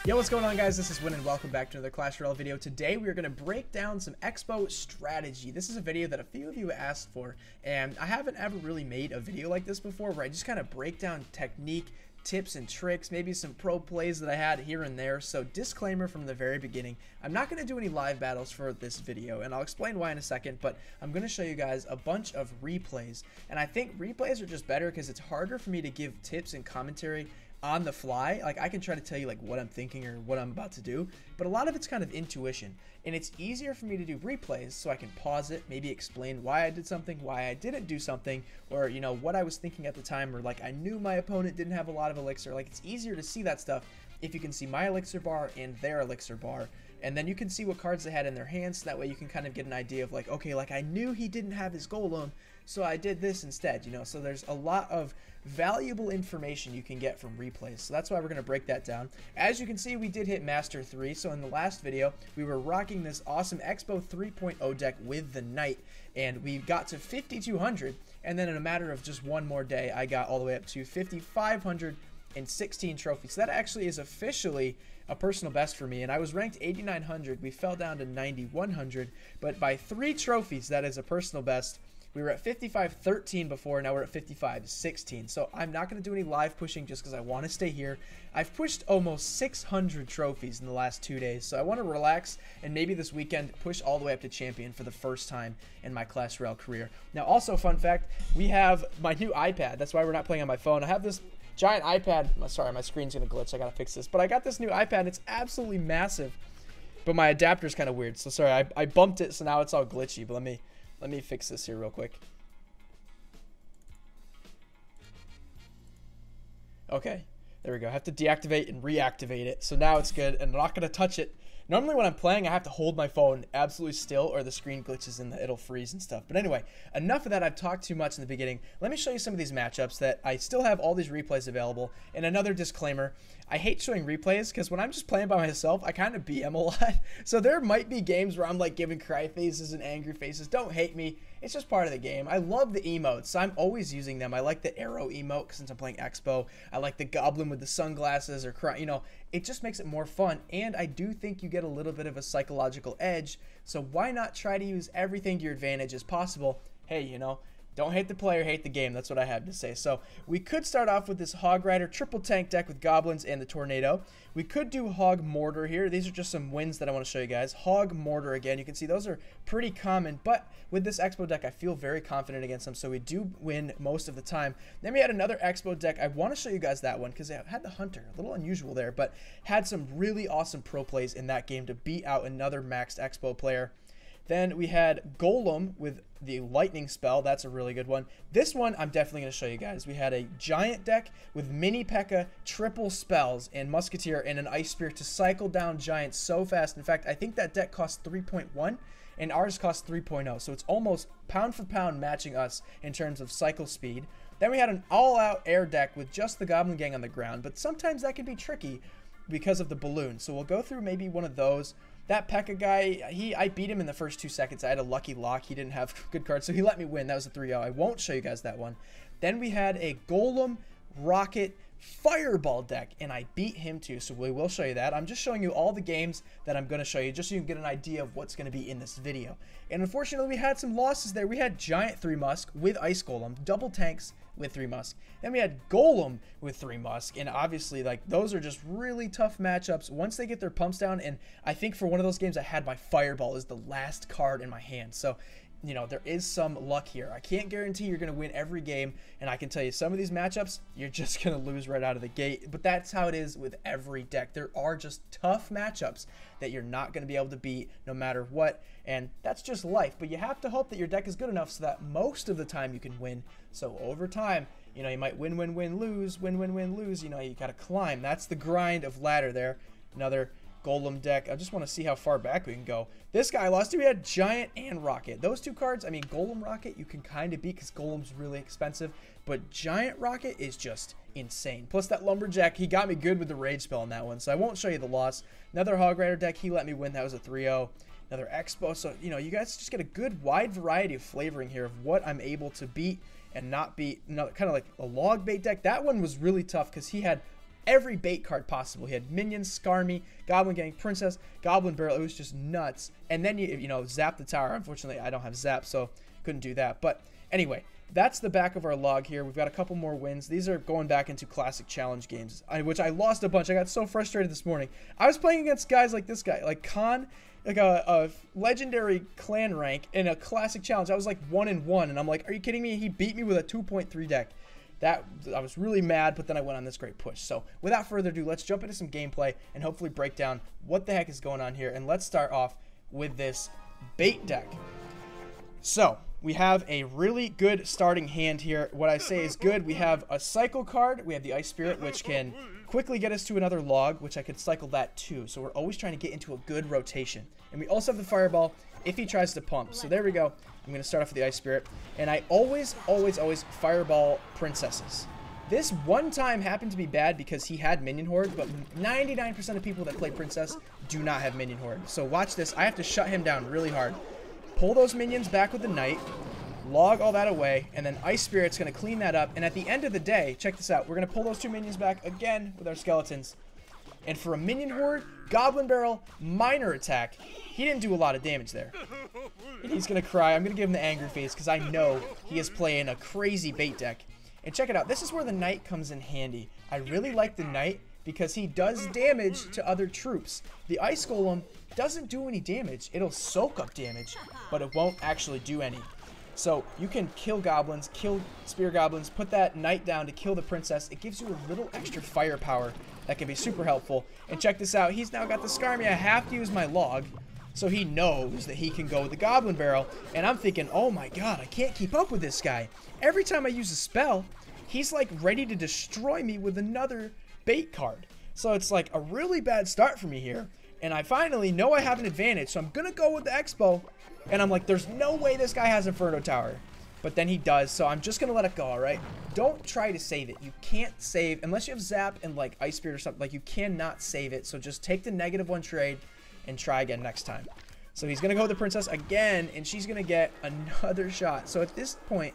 Yo, what's going on, guys? This is Win and welcome back to another Clash Royale video. Today we are going to break down some Expo strategy. This is a video that a few of you asked for, and I haven't ever really made a video like this before where I just kind of break down technique, tips and tricks, maybe some pro plays that I had here and there. So disclaimer from the very beginning, I'm not going to do any live battles for this video, and I'll explain why in a second, but I'm going to show you guys a bunch of replays. And I think replays are just better because it's harder for me to give tips and commentary on the fly. Like, I can try to tell you like what I'm thinking or what I'm about to do, but a lot of it's kind of intuition, and it's easier for me to do replays so I can pause it, maybe explain why I did something, why I didn't do something, or you know, what I was thinking at the time, or like I knew my opponent didn't have a lot of elixir. Like, it's easier to see that stuff if you can see my elixir bar and their elixir bar, and then you can see what cards they had in their hands, so that way you can kind of get an idea of like, okay, like I knew he didn't have his golem, so I did this instead, you know. So there's a lot of valuable information you can get from replays, so that's why we're going to break that down. As you can see, we did hit Master 3, so in the last video we were rocking this awesome Expo 3.0 deck with the Knight, and we got to 5,200, and then in a matter of just one more day I got all the way up to 5,516 trophies. So that actually is officially a personal best for me, and I was ranked 8,900. We fell down to 9,100, but by 3 trophies that is a personal best. We were at 5513 before, now we're at 5516. So I'm not going to do any live pushing just because I want to stay here. I've pushed almost 600 trophies in the last 2 days, so I want to relax and maybe this weekend push all the way up to champion for the first time in my Clash Royale career. Now, also, fun fact, we have my new iPad. That's why we're not playing on my phone. I have this giant iPad. Sorry, my screen's going to glitch. I got to fix this. But I got this new iPad. It's absolutely massive, but my adapter's kind of weird. So sorry, I bumped it, so now it's all glitchy. But let me fix this here real quick. Okay, there we go. I have to deactivate and reactivate it. So now it's good, and I'm not going to touch it. Normally when I'm playing, I have to hold my phone absolutely still or the screen glitches and it'll freeze and stuff. But anyway, enough of that. I've talked too much in the beginning. Let me show you some of these matchups that I still have all these replays available. And another disclaimer, I hate showing replays because when I'm just playing by myself, I kind of BM a lot. So there might be games where I'm like giving cry faces and angry faces. Don't hate me. It's just part of the game. I love the emotes, so I'm always using them. I like the arrow emote since I'm playing Expo. I like the goblin with the sunglasses or cry. You know, it just makes it more fun. And I do think you get a little bit of a psychological edge. So why not try to use everything to your advantage as possible? Hey, you know, don't hate the player, hate the game. That's what I have to say. So we could start off with this Hog Rider triple tank deck with goblins and the tornado. We could do Hog Mortar here. These are just some wins that I want to show you guys. Hog Mortar again. You can see those are pretty common, but with this Expo deck, I feel very confident against them, so we do win most of the time. Then we had another Expo deck. I want to show you guys that one because I had the Hunter. A little unusual there, but had some really awesome pro plays in that game to beat out another maxed Expo player. Then we had Golem with the lightning spell. That's a really good one. This one I'm definitely going to show you guys. We had a giant deck with mini P.E.K.K.A, triple spells, and Musketeer and an Ice Spear to cycle down giants so fast. In fact, I think that deck cost 3.1 and ours cost 3.0. So it's almost pound for pound matching us in terms of cycle speed. Then we had an all-out air deck with just the Goblin Gang on the ground, but sometimes that can be tricky because of the balloon. So we'll go through maybe one of those. That P.E.K.K.A guy, I beat him in the first 2 seconds. I had a lucky lock. He didn't have good cards, so he let me win. That was a 3-0. I won't show you guys that one. Then we had a Golem Rocket Fireball deck, and I beat him too, so we will show you that. I'm just showing you all the games that I'm going to show you, just so you can get an idea of what's going to be in this video. And unfortunately, we had some losses there. We had Giant 3 Musk with Ice Golem, double tanks with 3 Musk. Then we had Golem with 3 Musk, and obviously, like, those are just really tough matchups once they get their pumps down. And I think for one of those games, I had my Fireball as the last card in my hand. So, you know, there is some luck here. I can't guarantee you're going to win every game, and I can tell you some of these matchups, you're just going to lose right out of the gate. But that's how it is with every deck. There are just tough matchups that you're not going to be able to beat no matter what, and that's just life. But you have to hope that your deck is good enough so that most of the time you can win. So over time, you know, you might win, lose, win, lose. You know, you got to climb. That's the grind of ladder there. Another Golem deck. I just want to see how far back we can go. This guy lost to, we had Giant and Rocket. Those 2 cards, I mean, Golem Rocket you can kind of beat because Golem's really expensive, but Giant Rocket is just insane. Plus that Lumberjack, he got me good with the Rage spell on that one, so I won't show you the loss. Another Hog Rider deck, he let me win. That was a 3-0. Another Expo. So, you know, you guys just get a good wide variety of flavoring here of what I'm able to beat and not beat. Kind of like a log bait deck. That one was really tough because he had every bait card possible. He had minions, Skarmy, Goblin Gang, Princess, Goblin Barrel. It was just nuts. And then you know, zap the tower. Unfortunately, I don't have zap, so couldn't do that. But anyway, that's the back of our log here. We've got a couple more wins. These are going back into classic challenge games, which I lost a bunch. I got so frustrated this morning. I was playing against guys like this guy, like Khan, like a legendary clan rank in a classic challenge. I was like 1-1, and I'm like, are you kidding me? He beat me with a 2.3 deck. I was really mad, but then I went on this great push. So without further ado, let's jump into some gameplay and hopefully break down what the heck is going on here. And let's start off with this bait deck. So we have a really good starting hand here. What I say is good. We have a cycle card. We have the Ice Spirit, which can quickly get us to another log, which I could cycle that too. So we're always trying to get into a good rotation. And we also have the Fireball if he tries to pump. So there we go. I'm going to start off with the Ice Spirit. And I always Fireball Princesses. This one time happened to be bad because he had Minion Horde, but 99% of people that play Princess do not have Minion Horde. So watch this. I have to shut him down really hard. Pull those minions back with the Knight. Log all that away, and then Ice Spirit's going to clean that up. And at the end of the day, check this out. We're going to pull those two minions back again with our skeletons. And for a Minion Horde, Goblin Barrel, minor attack, he didn't do a lot of damage there. And he's going to cry. I'm going to give him the angry face because I know he is playing a crazy bait deck. And check it out. This is where the Knight comes in handy. I really like the Knight because he does damage to other troops. The Ice Golem doesn't do any damage. It'll soak up damage, but it won't actually do any. So you can kill goblins, kill spear goblins, put that Knight down to kill the princess. It gives you a little extra firepower that can be super helpful. And check this out. He's now got the Skarmy. I have to use my log. So he knows that he can go with the Goblin Barrel. And I'm thinking, oh my god, I can't keep up with this guy. Every time I use a spell, he's like ready to destroy me with another bait card. So it's like a really bad start for me here. And I finally know I have an advantage. So I'm going to go with the Expo. And I'm like, there's no way this guy has Inferno Tower. But then he does, so I'm just going to let it go, alright? Don't try to save it. You can't save, unless you have Zap and like Ice Spirit or something, like you cannot save it. So just take the -1 trade and try again next time. So he's going to go with the Princess again, and she's going to get another shot. So at this point,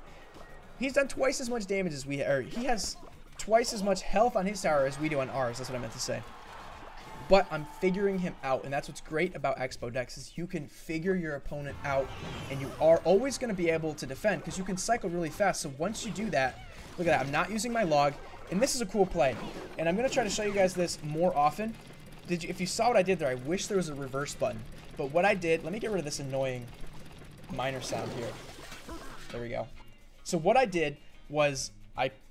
he's done twice as much damage as we, or he has twice as much health on his tower as we do on ours. That's what I meant to say. But I'm figuring him out, and that's what's great about Expo decks is you can figure your opponent out, and you are always going to be able to defend because you can cycle really fast. So once you do that, look at that. I'm not using my log, and this is a cool play. And I'm going to try to show you guys this more often. If you saw what I did there, I wish there was a reverse button. But what I did, let me get rid of this annoying miner sound here. There we go. So what I did was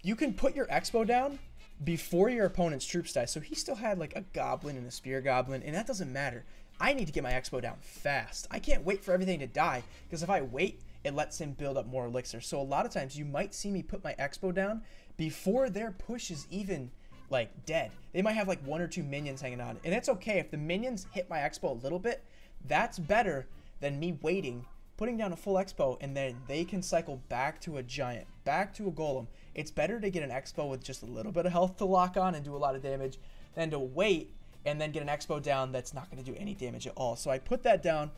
you can put your Expo down before your opponent's troops die. So he still had like a goblin and a spear goblin, and that doesn't matter. I need to get my Expo down fast. I can't wait for everything to die, because if I wait, it lets him build up more elixir. So a lot of times you might see me put my Expo down before their push is even like dead. They might have like 1 or 2 minions hanging on, and it's okay if the minions hit my Expo a little bit. That's better than me waiting, putting down a full Expo, and then they can cycle back to a giant, back to a golem. It's better to get an Expo with just a little bit of health to lock on and do a lot of damage than to wait and then get an Expo down that's not going to do any damage at all. So I put that down,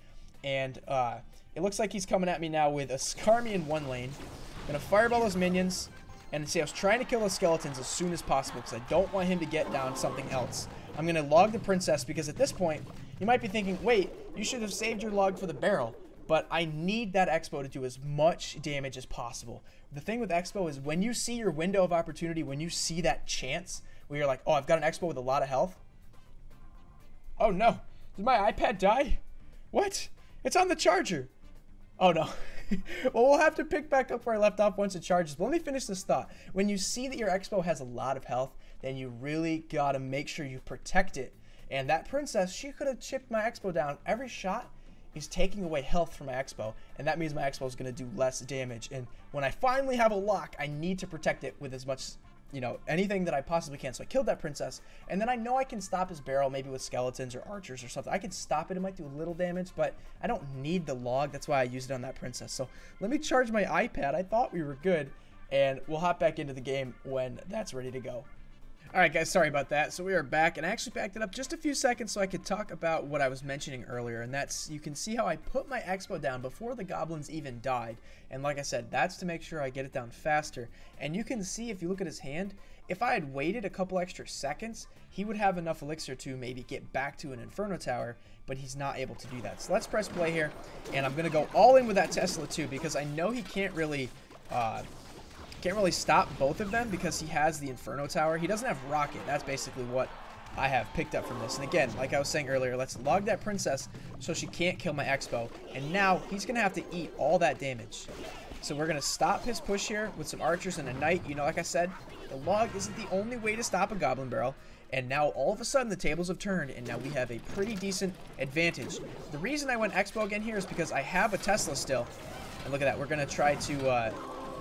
and it looks like he's coming at me now with a Skarmy in one lane. I'm going to fireball those minions, and see, I was trying to kill the skeletons as soon as possible because I don't want him to get down something else. I'm going to log the princess because at this point, you might be thinking, wait, you should have saved your log for the barrel. But I need that Expo to do as much damage as possible. The thing with Expo is when you see your window of opportunity, when you see that chance where you're like, oh, I've got an Expo with a lot of health. Oh no, did my iPad die? What? It's on the charger. Oh no. Well, we'll have to pick back up where I left off once it charges. But let me finish this thought. When you see that your Expo has a lot of health, then you really gotta make sure you protect it. And that princess, she could have chipped my Expo down. Every shot is taking away health from my Expo, and that means my Expo is going to do less damage. And when I finally have a lock, I need to protect it with as much, you know, anything that I possibly can. So I killed that princess, and then I know I can stop his barrel maybe with skeletons or archers or something. I can stop it. It might do a little damage, but I don't need the log. That's why I used it on that princess. So let me charge my iPad. I thought we were good, and we'll hop back into the game when that's ready to go. Alright guys, sorry about that. So we are back, and I actually backed it up just a few seconds so I could talk about what I was mentioning earlier, and that's, you can see how I put my expo down before the goblins even died. And like I said, that's to make sure I get it down faster. And you can see, if you look at his hand, if I had waited a couple extra seconds, he would have enough elixir to maybe get back to an Inferno Tower, but he's not able to do that. So let's press play here, and I'm going to go all in with that Tesla too, because I know he can't really stop both of them because he has the Inferno Tower. He doesn't have Rocket. That's basically what I have picked up from this. And again, like I was saying earlier, let's log that princess so she can't kill my expo. And now he's going to have to eat all that damage. So we're going to stop his push here with some archers and a knight. You know, like I said, the log isn't the only way to stop a goblin barrel. And now all of a sudden the tables have turned, and now we have a pretty decent advantage. The reason I went expo again here is because I have a Tesla still. And look at that. We're going to try to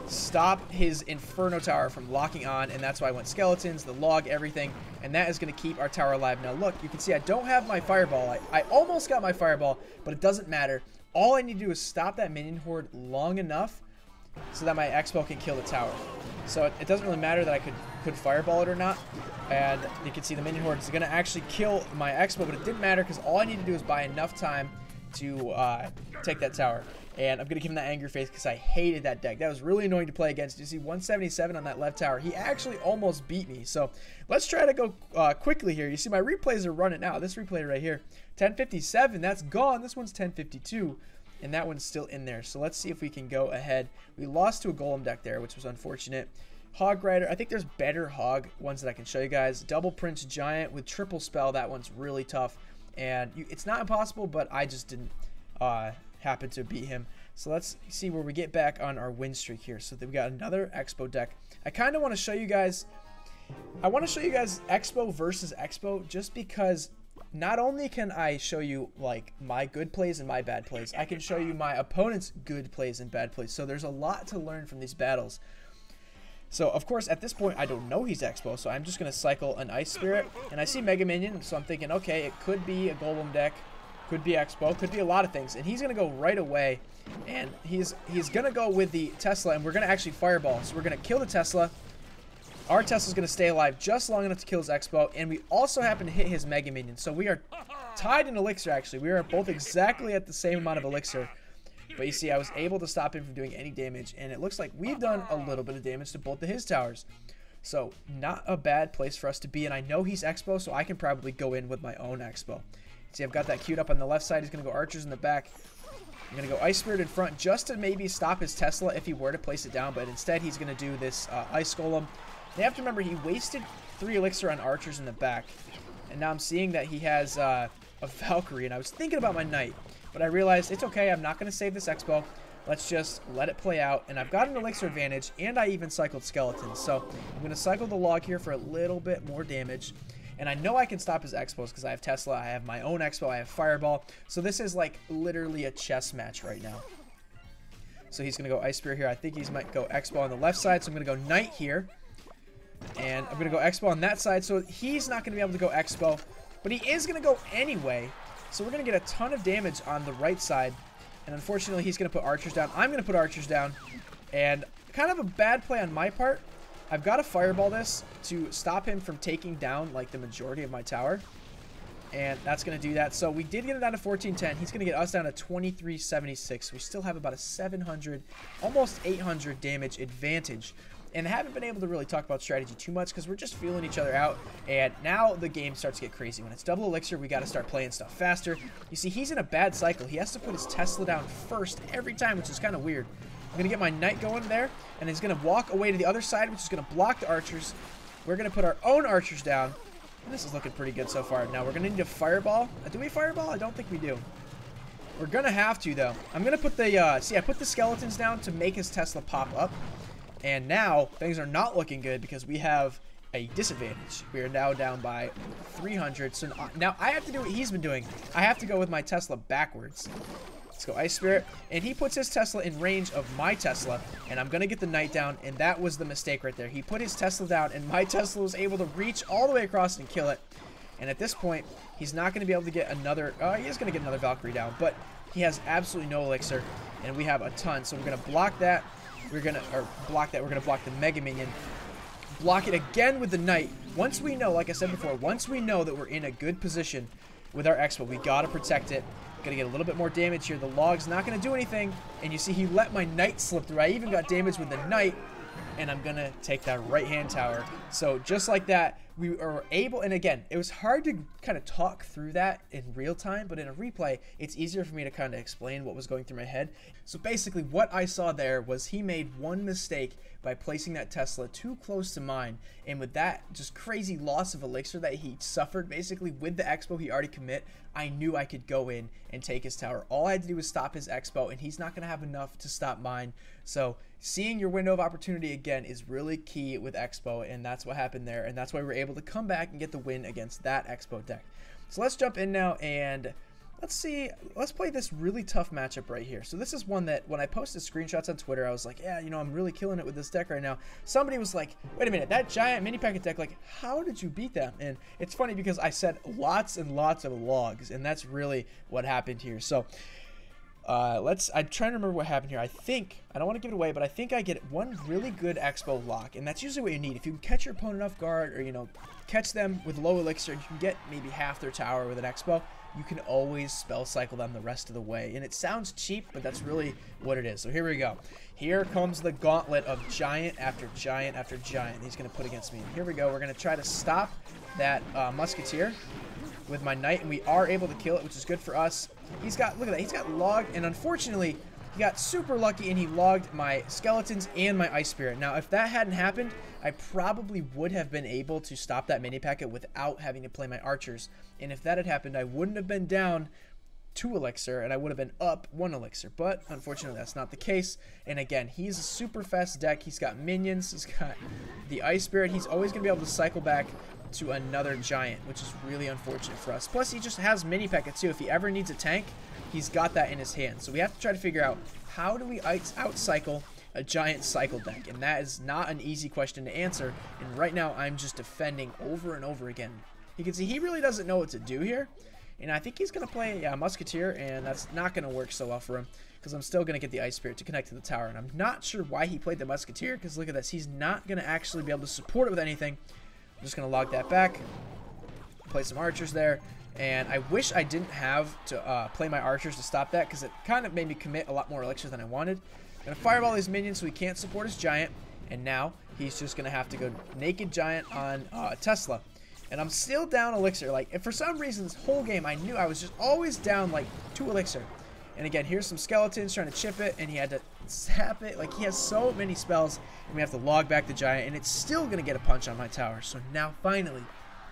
stop his Inferno Tower from locking on, and that's why I went skeletons, the log, everything, and that is going to keep our tower alive. Now look, you can see I don't have my fireball. I almost got my fireball, but it doesn't matter. All I need to do is stop that minion horde long enough so that my expo can kill the tower. So it doesn't really matter that I could fireball it or not. And you can see the minion horde is going to actually kill my expo, but it didn't matter because all I need to do is buy enough time to take that tower. And I'm going to give him that angry face because I hated that deck. That was really annoying to play against. You see 177 on that left tower. He actually almost beat me. So let's try to go quickly here. You see my replays are running now. This replay right here, 1057, that's gone. This one's 1052, and that one's still in there. So let's see if we can go ahead. We lost to a golem deck there, which was unfortunate. Hog Rider, I think there's better hog ones that I can show you guys. Double Prince Giant with triple spell, that one's really tough. And it's not impossible, but I just didn't happen to beat him. So let's see where we get back on our win streak here. So we got another expo deck. I kind of want to show you guys, expo versus expo, just because not only can I show you like my good plays and my bad plays, I can show you my opponent's good plays and bad plays. So there's a lot to learn from these battles. So, of course, at this point, I don't know he's expo, so I'm just going to cycle an Ice Spirit. And I see Mega Minion, so I'm thinking, okay, it could be a Golem deck, could be expo, could be a lot of things. And he's going to go right away, and he's going to go with the Tesla, and we're going to actually Fireball. So we're going to kill the Tesla. Our Tesla's going to stay alive just long enough to kill his expo, and we also happen to hit his Mega Minion. So we are tied in Elixir, actually. We are both exactly at the same amount of Elixir. But you see, I was able to stop him from doing any damage, and it looks like we've done a little bit of damage to both of his towers. So, not a bad place for us to be, and I know he's expo, so I can probably go in with my own expo. See, I've got that queued up on the left side. He's going to go archers in the back. I'm going to go Ice Spirit in front just to maybe stop his Tesla if he were to place it down, but instead he's going to do this Ice Golem. You have to remember, he wasted 3 elixir on archers in the back, and now I'm seeing that he has a Valkyrie, and I was thinking about my knight. But I realized it's okay, I'm not going to save this expo. Let's just let it play out. And I've got an elixir advantage, and I even cycled skeletons. So I'm going to cycle the log here for a little bit more damage. And I know I can stop his expos because I have Tesla, I have my own expo, I have Fireball. So this is like literally a chess match right now. So he's going to go Ice Spear here. I think he might go expo on the left side. So I'm going to go Knight here. And I'm going to go expo on that side. So he's not going to be able to go expo. But he is going to go anyway. So we're going to get a ton of damage on the right side. And unfortunately, he's going to put archers down. I'm going to put archers down. And kind of a bad play on my part. I've got to fireball this to stop him from taking down like the majority of my tower. And that's going to do that. So we did get it down to 1410. He's going to get us down to 2376. We still have about a 700, almost 800 damage advantage. And I haven't been able to really talk about strategy too much because we're just feeling each other out. And now the game starts to get crazy. When it's double elixir, we got to start playing stuff faster. You see, he's in a bad cycle. He has to put his Tesla down first every time, which is kind of weird. I'm going to get my knight going there. And he's going to walk away to the other side, which is going to block the archers. We're going to put our own archers down. And this is looking pretty good so far. Now we're going to need a fireball. Do we fireball? I don't think we do. We're going to have to, though. I'm going to put the, see, I put the skeletons down to make his Tesla pop up. And now things are not looking good because we have a disadvantage. We are now down by 300. So now I have to do what he's been doing. I have to go with my Tesla backwards. Let's go Ice Spirit. And he puts his Tesla in range of my Tesla. And I'm going to get the knight down. And that was the mistake right there. He put his Tesla down and my Tesla was able to reach all the way across and kill it. And at this point, he's not going to be able to get another... he is going to get another Valkyrie down. But he has absolutely no elixir. And we have a ton. So we're going to block that. We're going to block the Mega Minion. block it again with the knight. Once we know, like I said before, once we know that we're in a good position with our Expo, we got to protect it. Gonna get a little bit more damage here. The log's not gonna do anything, and you see he let my knight slip through. I even got damage with the knight, and I'm gonna take that right-hand tower. So just like that, we are able, and again, it was hard to kind of talk through that in real time, but in a replay, it's easier for me to kind of explain what was going through my head. So basically what I saw there was he made one mistake by placing that Tesla too close to mine, and with that just crazy loss of elixir that he suffered basically with the Expo he already commit, I knew I could go in and take his tower. All I had to do was stop his Expo, and he's not going to have enough to stop mine. So seeing your window of opportunity again is really key with Expo, and that's what happened there, and that's why we were able to come back and get the win against that Expo deck. So let's jump in now and let's play this really tough matchup right here. So this is one that when I posted screenshots on Twitter, I was like, yeah, you know, I'm really killing it with this deck right now. Somebody was like, wait a minute, that giant mini packet deck, like, how did you beat them? And it's funny because I said lots and lots of logs, and that's really what happened here. So I'm trying to remember what happened here. I don't want to give it away, but I think I get one really good Expo lock, and that's usually what you need. If you can catch your opponent off guard, or, you know, catch them with low elixir, you can get maybe half their tower with an Expo. You can always spell cycle them the rest of the way. And it sounds cheap, but that's really what it is. So here we go. Here comes the gauntlet of giant after giant after giant he's going to put against me. And here we go. We're going to try to stop that musketeer with my knight, and we are able to kill it, which is good for us. He's got, look at that, he's got logged, and unfortunately, he got super lucky and he logged my skeletons and my ice spirit. Now, if that hadn't happened, I probably would have been able to stop that mini packet without having to play my archers. And if that had happened, I wouldn't have been down 2 elixir, and I would have been up 1 elixir. But unfortunately, that's not the case. And again, he's a super fast deck. He's got minions. He's got the ice spirit. He's always going to be able to cycle back to another giant, which is really unfortunate for us. Plus, he just has mini packet too. If he ever needs a tank, he's got that in his hand. So we have to try to figure out, how do we out-cycle a giant cycle deck? And that is not an easy question to answer. And right now, I'm just defending over and over again. You can see he really doesn't know what to do here. And I think he's going to play Musketeer, and that's not going to work so well for him, because I'm still going to get the Ice Spirit to connect to the tower. And I'm not sure why he played the Musketeer, because look at this. He's not going to actually be able to support it with anything. I'm just going to log that back, play some archers there. And I wish I didn't have to play my archers to stop that, because it kind of made me commit a lot more elixir than I wanted. I'm going to fireball these minions so he can't support his giant. And now he's just going to have to go naked giant on Tesla. And I'm still down elixir. Like, if for some reason this whole game I knew I was just always down like 2 elixir. And again, here's some skeletons trying to chip it, and he had to zap it. Like, he has so many spells, and we have to log back the giant, and it's still going to get a punch on my tower. So now, finally,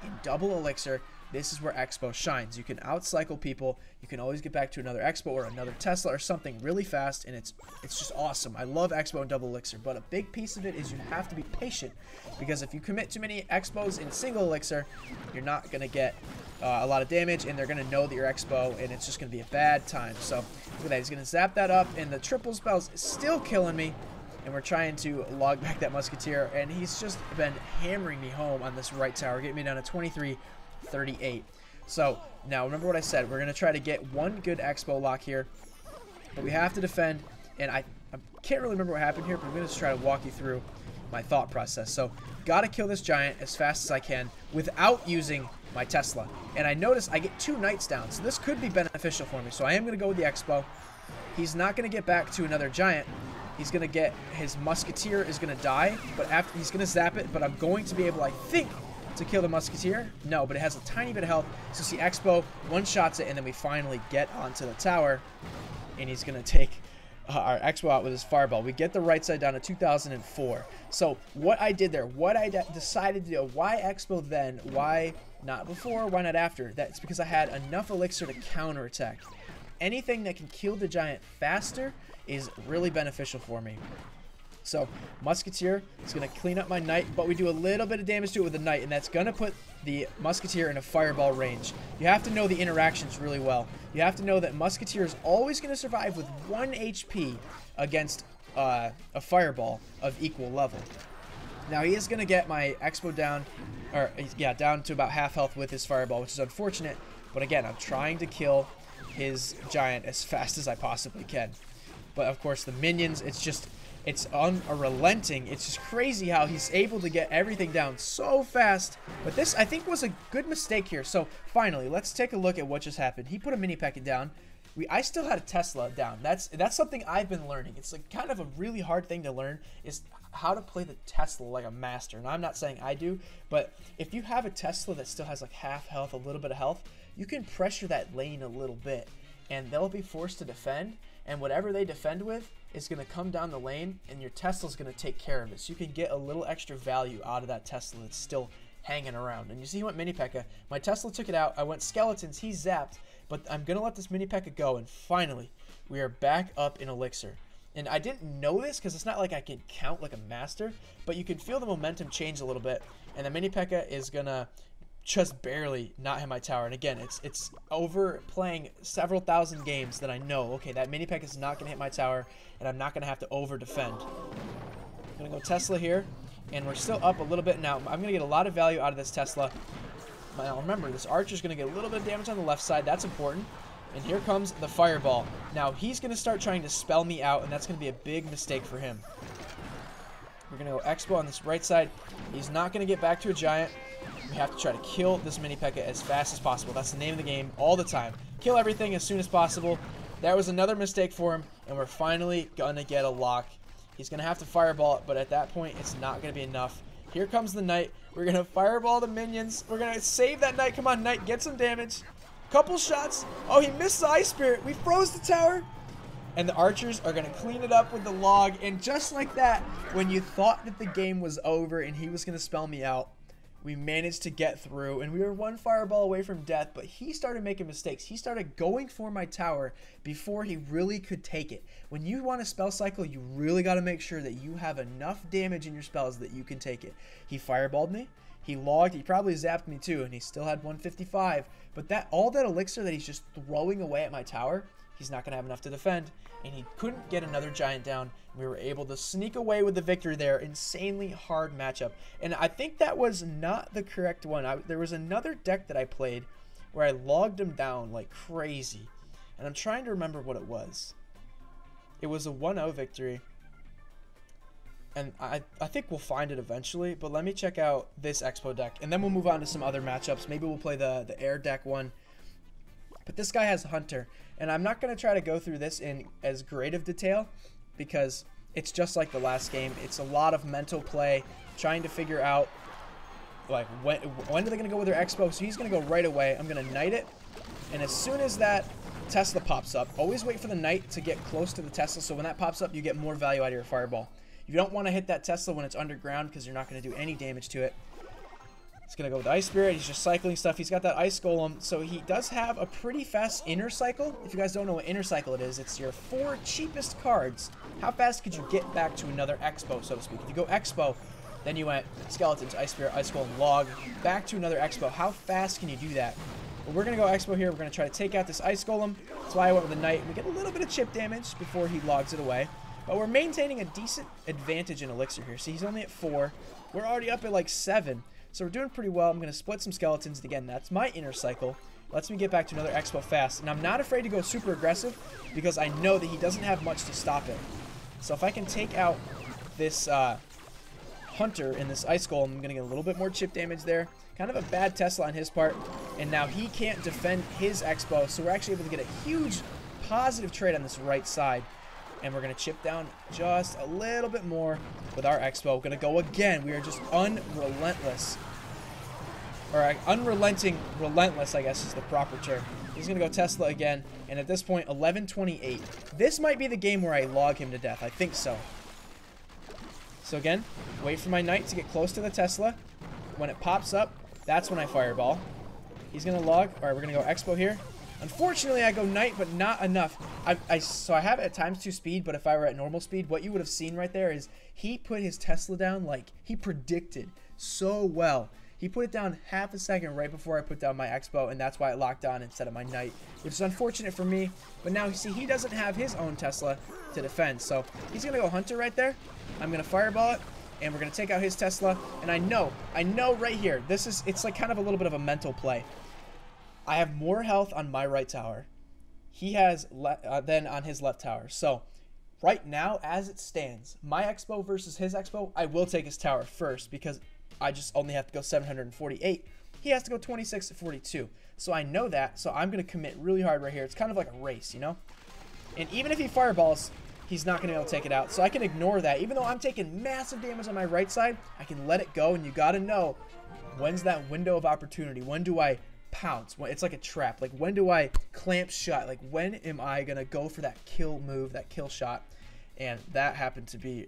in double elixir, this is where Expo shines. You can outcycle people. You can always get back to another Expo or another Tesla or something really fast, and it's just awesome. I love Expo and double elixir, but a big piece of it is you have to be patient, because if you commit too many Expos in single elixir, you're not going to get a lot of damage, and they're going to know that you're Expo, and it's just going to be a bad time. So look at that. He's going to zap that up, and the triple spells is still killing me. And we're trying to log back that Musketeer, and he's just been hammering me home on this right tower, getting me down to 23-38. So now remember what I said. We're going to try to get one good Expo lock here, but we have to defend. And I can't really remember what happened here, but I'm going to just try to walk you through my thought process. So got to kill this giant as fast as I can without using my Tesla. And I notice I get 2 knights down, so this could be beneficial for me. So I am going to go with the Expo. He's not going to get back to another giant. He's going to get, his Musketeer is going to die, but after he's going to zap it, but I'm going to be able, I think, to kill the Musketeer. No, but it has a tiny bit of health. So see, Expo one-shots it, and then we finally get onto the tower, and he's going to take our Expo out with his fireball. We get the right side down to 2004. So what I did there, what I decided to do, why Expo then, why not before, why not after? That's because I had enough elixir to counterattack. Anything that can kill the giant faster is really beneficial for me. So Musketeer is going to clean up my knight, but we do a little bit of damage to it with the knight, and that's going to put the Musketeer in a fireball range. You have to know the interactions really well. You have to know that Musketeer is always going to survive with 1 HP against a fireball of equal level. Now he is going to get my Expo down, or yeah, down to about half health with his fireball, which is unfortunate. But again, I'm trying to kill his giant as fast as I possibly can. But of course, the minions, it's unrelenting. It's just crazy how he's able to get everything down so fast. But this, I think, was a good mistake here. So finally, let's take a look at what just happened. He put a mini P.E.K.K.A down. I still had a Tesla down. That's something I've been learning. It's like kind of a really hard thing to learn, is how to play the Tesla like a master. And I'm not saying I do, but if you have a Tesla that still has like half health, a little bit of health, you can pressure that lane a little bit, and they'll be forced to defend. And whatever they defend with is going to come down the lane, and your Tesla's going to take care of it. So you can get a little extra value out of that Tesla that's still hanging around. And you see he went mini P.E.K.K.A. My Tesla took it out. I went skeletons. He zapped. But I'm going to let this mini P.E.K.K.A go, and finally, we are back up in Elixir. And I didn't know this because it's not like I can count like a master, but you can feel the momentum change a little bit, and the mini P.E.K.K.A is going to just barely not hit my tower. And again, it's over playing several thousand games that I know, okay, that mini P.E.K.K.A is not going to hit my tower, and I'm not going to have to over defend. I'm going to go Tesla here, and we're still up a little bit now. I'm going to get a lot of value out of this Tesla. Now remember, this Archer's going to get a little bit of damage on the left side. That's important. And here comes the Fireball. Now he's going to start trying to spell me out, and that's going to be a big mistake for him. We're going to go Expo on this right side. He's not going to get back to a Giant. We have to try to kill this mini P.E.K.K.A as fast as possible. That's the name of the game all the time. Kill everything as soon as possible. That was another mistake for him, and we're finally going to get a lock. He's going to have to Fireball it, but at that point, it's not going to be enough. Here comes the Knight. We're going to Fireball the minions. We're going to save that Knight. Come on, Knight, get some damage. Couple shots. Oh, he missed the Ice Spirit. We froze the tower. And the archers are going to clean it up with the log. And just like that, when you thought that the game was over and he was going to spell me out, we managed to get through. And we were one Fireball away from death, but he started making mistakes. He started going for my tower before he really could take it. When you want a spell cycle, you really got to make sure that you have enough damage in your spells that you can take it. He Fireballed me. He logged. He probably zapped me too, and he still had 155. But all that elixir that he's just throwing away at my tower, he's not going to have enough to defend, and he couldn't get another Giant down. We were able to sneak away with the victory there. Insanely hard matchup. And I think that was not the correct one. There was another deck that I played where I logged him down like crazy. And I'm trying to remember what it was. It was a 1-0 victory. And I think we'll find it eventually. But let me check out this Expo deck, and then we'll move on to some other matchups. Maybe we'll play the air deck one. But this guy has Hunter, and I'm not going to try to go through this in as great of detail because it's just like the last game. It's a lot of mental play, trying to figure out like when are they going to go with their Expo. So he's going to go right away. I'm going to Knight it, and as soon as that Tesla pops up, always wait for the Knight to get close to the Tesla, so when that pops up, you get more value out of your Fireball. You don't want to hit that Tesla when it's underground because you're not going to do any damage to it. He's going to go with Ice Spirit. He's just cycling stuff. He's got that Ice Golem. So he does have a pretty fast Inner Cycle. If you guys don't know what Inner Cycle it is, it's your 4 cheapest cards. How fast could you get back to another Expo, so to speak? If you go Expo, then you went Skeletons, Ice Spirit, Ice Golem, Log, back to another Expo. How fast can you do that? Well, we're going to go Expo here. We're going to try to take out this Ice Golem. That's why I went with the Knight. We get a little bit of chip damage before he logs it away. But we're maintaining a decent advantage in Elixir here. See, he's only at 4. We're already up at like 7. So we're doing pretty well. I'm going to split some Skeletons. Again, that's my Inner Cycle. Lets me get back to another Expo fast. And I'm not afraid to go super aggressive because I know that he doesn't have much to stop it. So if I can take out this Hunter and this Ice Golem, I'm going to get a little bit more chip damage there. Kind of a bad Tesla on his part. And now he can't defend his Expo. So we're actually able to get a huge positive trade on this right side. And we're going to chip down just a little bit more with our Expo. We're going to go again. We are just unrelentless. Or unrelenting, relentless, I guess is the proper term. He's going to go Tesla again. And at this point, 11-28. This might be the game where I log him to death. I think so. So again, wait for my Knight to get close to the Tesla. When it pops up, that's when I Fireball. He's going to log. All right, we're going to go Expo here. Unfortunately, I go Knight, but not enough. So I have it at ×2 speed, but if I were at normal speed, what you would have seen right there is he put his Tesla down like he predicted so well. He put it down half a second right before I put down my Expo, and that's why it locked on instead of my Knight, which is unfortunate for me. But now, see, he doesn't have his own Tesla to defend, so he's going to go Hunter right there. I'm going to Fireball it, and we're going to take out his Tesla. And I know right here, it's like kind of a little bit of a mental play. I have more health on my right tower. He has than on his left tower. So right now, as it stands, my Expo versus his Expo, I will take his tower first because I just only have to go 748. He has to go 26 to 42. So I know that, so I'm going to commit really hard right here. It's kind of like a race, you know? And even if he fireballs, he's not going to be able to take it out. So I can ignore that. Even though I'm taking massive damage on my right side, I can let it go. And you got to know, when's that window of opportunity? When do I pounce? It's like a trap. Like, when do I clamp shut? Like, when am I going to go for that kill move, that kill shot? And that happened to be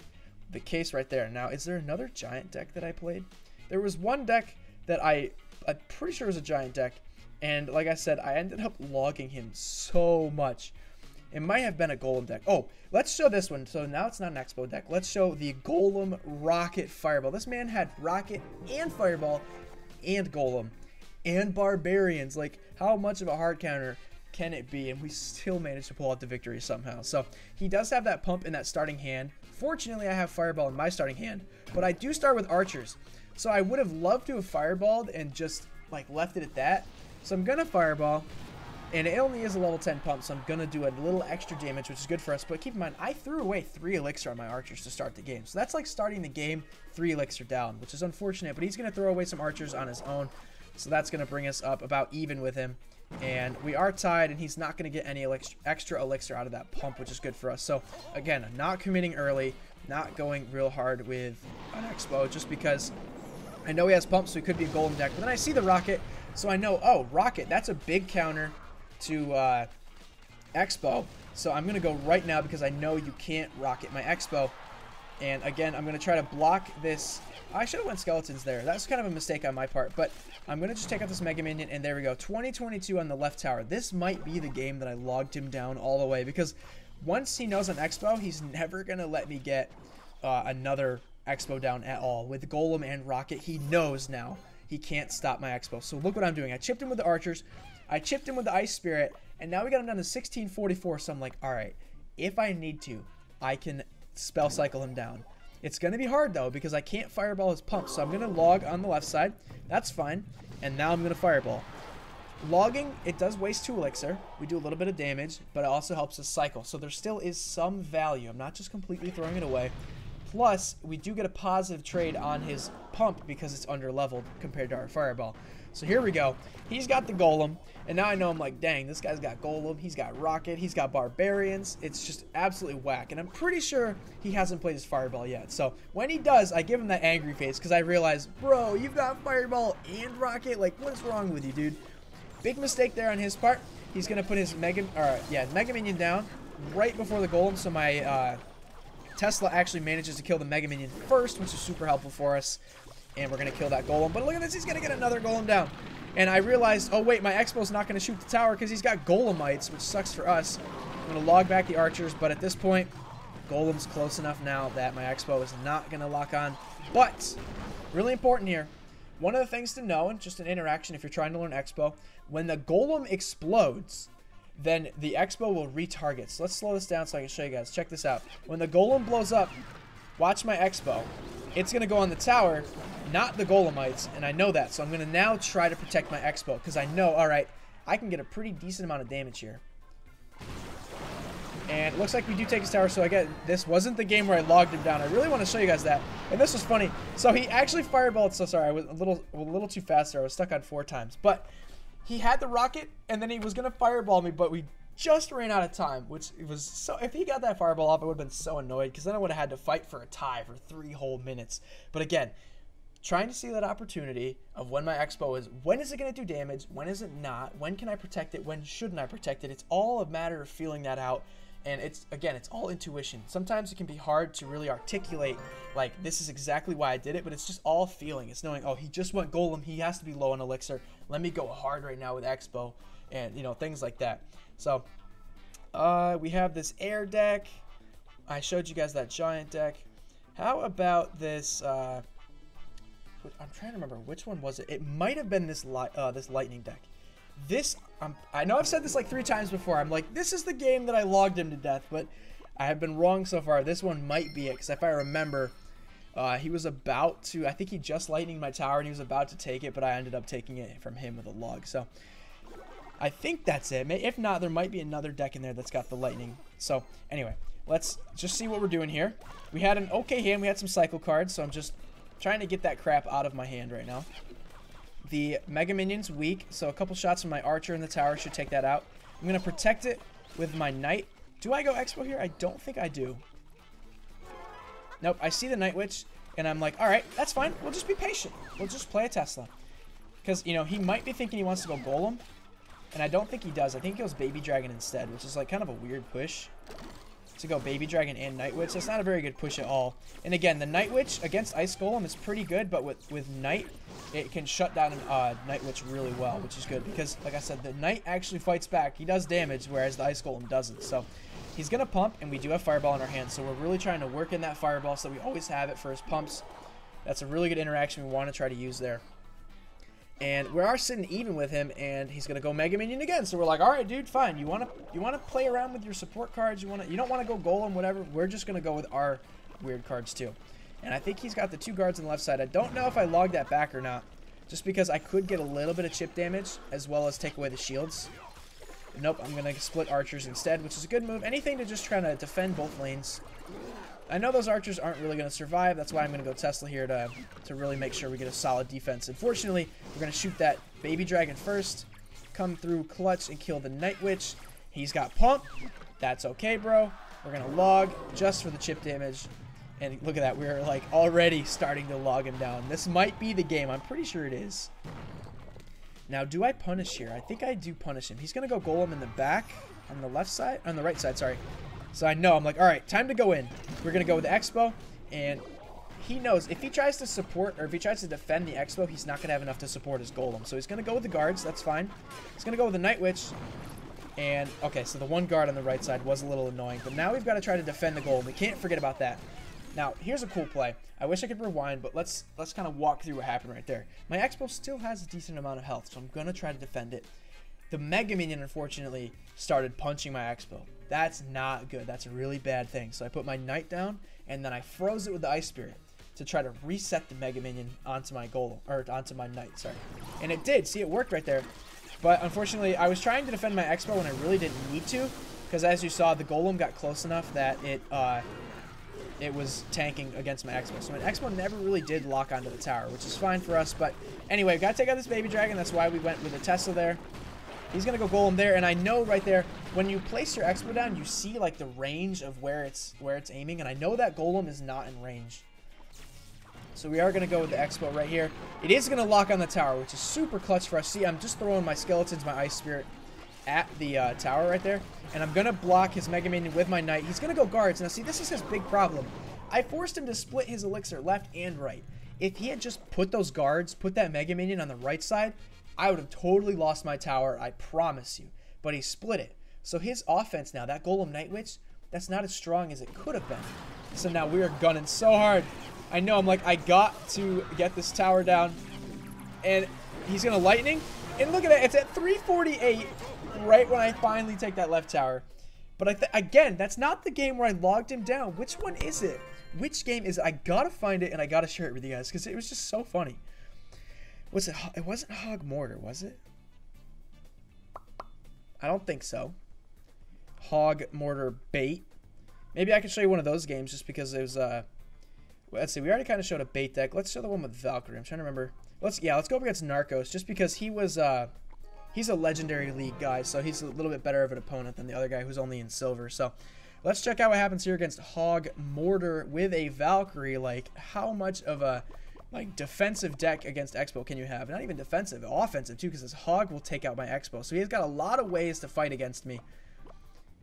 the case right there. Now, is there another giant deck that I played? There was one deck that I'm pretty sure was a giant deck. And like I said, I ended up logging him so much. It might have been a Golem deck. Oh, let's show this one. So now it's not an Expo deck. Let's show the Golem Rocket Fireball. This man had Rocket and Fireball and Golem and Barbarians. Like, how much of a hard counter can it be? And we still managed to pull out the victory somehow. So he does have that pump in that starting hand. Fortunately, I have Fireball in my starting hand. But I do start with Archers. So I would have loved to have Fireballed and just, like, left it at that. So I'm going to Fireball. And it only is a level 10 pump, so I'm going to do a little extra damage, which is good for us. But keep in mind, I threw away 3 elixir on my archers to start the game. So that's like starting the game 3 elixir down, which is unfortunate. But he's going to throw away some archers on his own. So that's going to bring us up about even with him. And we are tied, and he's not going to get any extra elixir out of that pump, which is good for us. So, again, not committing early, not going real hard with an Expo, just because I know he has pumps, so he could be a Golem deck. But then I see the Rocket, so I know, oh, Rocket, that's a big counter to Expo. So I'm going to go right now because I know you can't Rocket my Expo. And again, I'm going to try to block this. I should have went Skeletons there. That's kind of a mistake on my part. But I'm going to just take out this Mega Minion. And there we go. 2022 on the left tower. This might be the game that I logged him down all the way. Because once he knows on Expo, he's never going to let me get another Expo down at all. With Golem and Rocket, he knows now he can't stop my Expo. So look what I'm doing. I chipped him with the Archers. I chipped him with the Ice Spirit, and now we got him down to 1644, so I'm like, alright, if I need to, I can spell cycle him down. It's going to be hard, though, because I can't Fireball his pump, so I'm going to log on the left side. That's fine, and now I'm going to Fireball. Logging, it does waste 2 elixir. We do a little bit of damage, but it also helps us cycle, so there still is some value. I'm not just completely throwing it away. Plus, we do get a positive trade on his pump because it's under-leveled compared to our Fireball. So here we go. He's got the Golem, and now I know I'm like, dang, this guy's got Golem, he's got Rocket, he's got Barbarians. It's just absolutely whack, and I'm pretty sure he hasn't played his Fireball yet. So when he does, I give him that angry face because I realize, bro, you've got Fireball and Rocket. Like, what's wrong with you, dude? Big mistake there on his part. He's going to put his Mega Minion down right before the Golem, so my Tesla actually manages to kill the Mega Minion first, which is super helpful for us. And we're going to kill that Golem. But look at this. He's going to get another Golem down. And I realized, oh, wait, my Expo's not going to shoot the tower because he's got Golemites, which sucks for us. I'm going to log back the Archers. But at this point, Golem's close enough now that my Expo is not going to lock on. But, really important here, one of the things to know, and just an interaction if you're trying to learn Expo, when the Golem explodes, then the Expo will retarget. So let's slow this down so I can show you guys. Check this out. When the Golem blows up, watch my Expo. It's going to go on the tower, not the Golemites, and I know that. So I'm going to now try to protect my Expo because I know, all right, I can get a pretty decent amount of damage here. And it looks like we do take his tower, so again, this wasn't the game where I logged him down. I really want to show you guys that. And this was funny. So he actually fireballed, so sorry, I was a little too fast there. I was stuck on 4 times. But he had the rocket, and then he was going to fireball me, but we just ran out of time, which was so, if he got that fireball off, I would have been so annoyed, because then I would have had to fight for a tie for 3 whole minutes. But again, trying to see that opportunity of when my Expo is, when is it going to do damage, when is it not, when can I protect it, when shouldn't I protect it. It's all a matter of feeling that out. And it's, again, it's all intuition. Sometimes it can be hard to really articulate, like, this is exactly why I did it, but it's just all feeling. It's knowing, oh, he just went Golem, he has to be low on Elixir. Let me go hard right now with Expo, and, you know, things like that. So, we have this air deck. I showed you guys that giant deck. How about this, I'm trying to remember, which one was it? It might have been this lightning deck. This, I know I've said this like 3 times before. I'm like, this is the game that I logged him to death, but I have been wrong so far. This one might be it, because if I remember, he was about to, I think he just lightninged my tower, and he was about to take it, but I ended up taking it from him with a log. So, I think that's it. If not, there might be another deck in there that's got the lightning. So, anyway, let's just see what we're doing here. We had an okay hand. We had some cycle cards, so I'm just trying to get that crap out of my hand right now. The Mega Minion's weak, so a couple shots from my Archer in the tower should take that out. I'm going to protect it with my Knight. Do I go Expo here? I don't think I do. Nope, I see the Night Witch, and I'm like, alright, that's fine. We'll just be patient. We'll just play a Tesla. Because, you know, he might be thinking he wants to go Golem, and I don't think he does. I think he goes Baby Dragon instead, which is like kind of a weird push. To go Baby Dragon and Night Witch. That's not a very good push at all. And again, the Night Witch against Ice Golem is pretty good, but with Night, it can shut down Night Witch really well, which is good. Because, like I said, the Knight actually fights back. He does damage, whereas the Ice Golem doesn't. So, he's going to pump, and we do have Fireball in our hands. So, we're really trying to work in that Fireball so that we always have it for his pumps. That's a really good interaction we want to try to use there. And we are sitting even with him, and he's gonna go Mega Minion again. So we're like, all right, dude, fine. You wanna play around with your support cards? You don't wanna go Golem, whatever. We're just gonna go with our weird cards too. And I think he's got the 2 guards on the left side. I don't know if I logged that back or not, just because I could get a little bit of chip damage as well as take away the shields. Nope, I'm gonna split archers instead, which is a good move. Anything to just try to defend both lanes. I know those archers aren't really going to survive. That's why I'm going to go Tesla here to really make sure we get a solid defense. Unfortunately, we're going to shoot that Baby Dragon first, come through clutch and kill the Night Witch. He's got pump. That's okay, bro. We're going to log just for the chip damage. And look at that. We're like already starting to log him down. This might be the game. I'm pretty sure it is. Now, do I punish here? I think I do punish him. He's going to go Golem in the back on the left side. On the right side, sorry. So I know, I'm like, all right, time to go in. We're going to go with the Expo, and he knows if he tries to support, or if he tries to defend the Expo, he's not going to have enough to support his Golem. So he's going to go with the guards, that's fine. He's going to go with the Night Witch, and, okay, so the 1 guard on the right side was a little annoying, but now we've got to try to defend the Golem. We can't forget about that. Now, here's a cool play. I wish I could rewind, but let's kind of walk through what happened right there. My Expo still has a decent amount of health, so I'm going to try to defend it. The Mega Minion, unfortunately, started punching my Expo. That's not good. That's a really bad thing. So I put my Knight down, and then I froze it with the Ice Spirit to try to reset the Mega Minion onto my Golem, or onto my Knight, sorry. And it did. See, it worked right there. But unfortunately, I was trying to defend my Expo when I really didn't need to, because as you saw, the Golem got close enough that it was tanking against my Expo. So my Expo never really did lock onto the tower, which is fine for us. But anyway, we've got to take out this Baby Dragon. That's why we went with the Tesla there. He's going to go Golem there, and I know right there, when you place your Expo down, you see, like, the range of where it's aiming, and I know that Golem is not in range. So we are going to go with the Expo right here. It is going to lock on the tower, which is super clutch for us. See, I'm just throwing my Skeletons, my Ice Spirit, at the tower right there, and I'm going to block his Mega Minion with my Knight. He's going to go guards. Now, see, this is his big problem. I forced him to split his elixir left and right. If he had just put those guards, put that Mega Minion on the right side, I would have totally lost my tower, I promise you. But he split it. So his offense now, that Golem Night Witch, that's not as strong as it could have been. So now we are gunning so hard. I know, I'm like, I got to get this tower down. And he's going to Lightning. And look at it, it's at 348 right when I finally take that left tower. But again, that's not the game where I logged him down. Which one is it? Which game is it? I got to find it and I got to share it with you guys because it was just so funny. Was it? It wasn't Hog Mortar, was it? I don't think so. Hog Mortar Bait. Maybe I can show you one of those games just because it was, let's see, we already kind of showed a bait deck. Let's show the one with Valkyrie. I'm trying to remember. Let's go up against Narcos just because he was, he's a Legendary League guy, so he's a little bit better of an opponent than the other guy who's only in Silver. So let's check out what happens here against Hog Mortar with a Valkyrie. Like, how much of a defensive deck against Expo can you have? Not even defensive, offensive too, because this Hog will take out my Expo. So he's got a lot of ways to fight against me.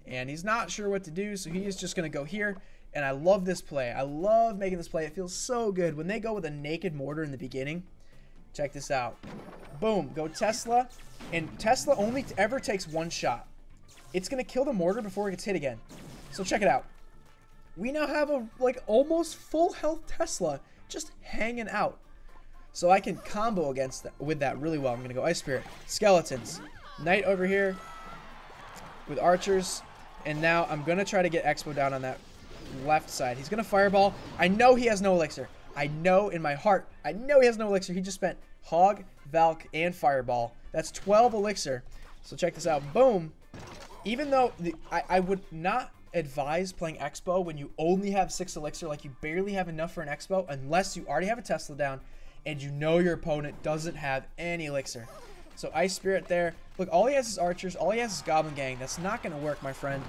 And he's not sure what to do, so he is just going to go here. And I love this play. I love making this play. It feels so good. When they go with a Naked Mortar in the beginning, check this out. Boom, go Tesla. And Tesla only ever takes 1 shot. It's going to kill the Mortar before it gets hit again. So check it out. We now have a, almost full health Tesla just hanging out. So I can combo against that with that really well. I'm going to go Ice Spirit, Skeletons, Knight over here with Archers, and now I'm going to try to get Expo down on that left side. He's going to Fireball. I know he has no elixir. I know in my heart. I know he has no elixir. He just spent Hog, Valk, and Fireball. That's 12 elixir. So check this out. Boom. Even though I would not advise playing Expo when you only have 6 elixir, like you barely have enough for an Expo, unless you already have a Tesla down and you know your opponent doesn't have any elixir. So Ice Spirit there. Look, all he has is archers. All he has is Goblin Gang. That's not going to work, my friend.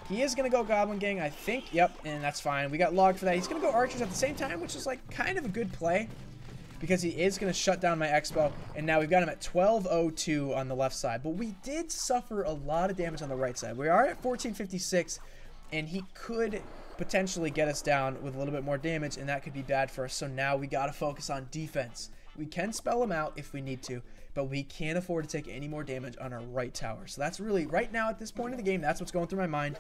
He is going to go Goblin Gang, I think. Yep, and that's fine. We got logged for that. He's going to go archers at the same time, which is like kind of a good play because he is going to shut down my Expo. And now we've got him at 1202 on the left side. But we did suffer a lot of damage on the right side. We are at 1456, and he could potentially get us down with a little bit more damage, and that could be bad for us. So now we got to focus on defense. We can spell him out if we need to, but we can't afford to take any more damage on our right tower. So that's really, right now at this point in the game, that's what's going through my mind.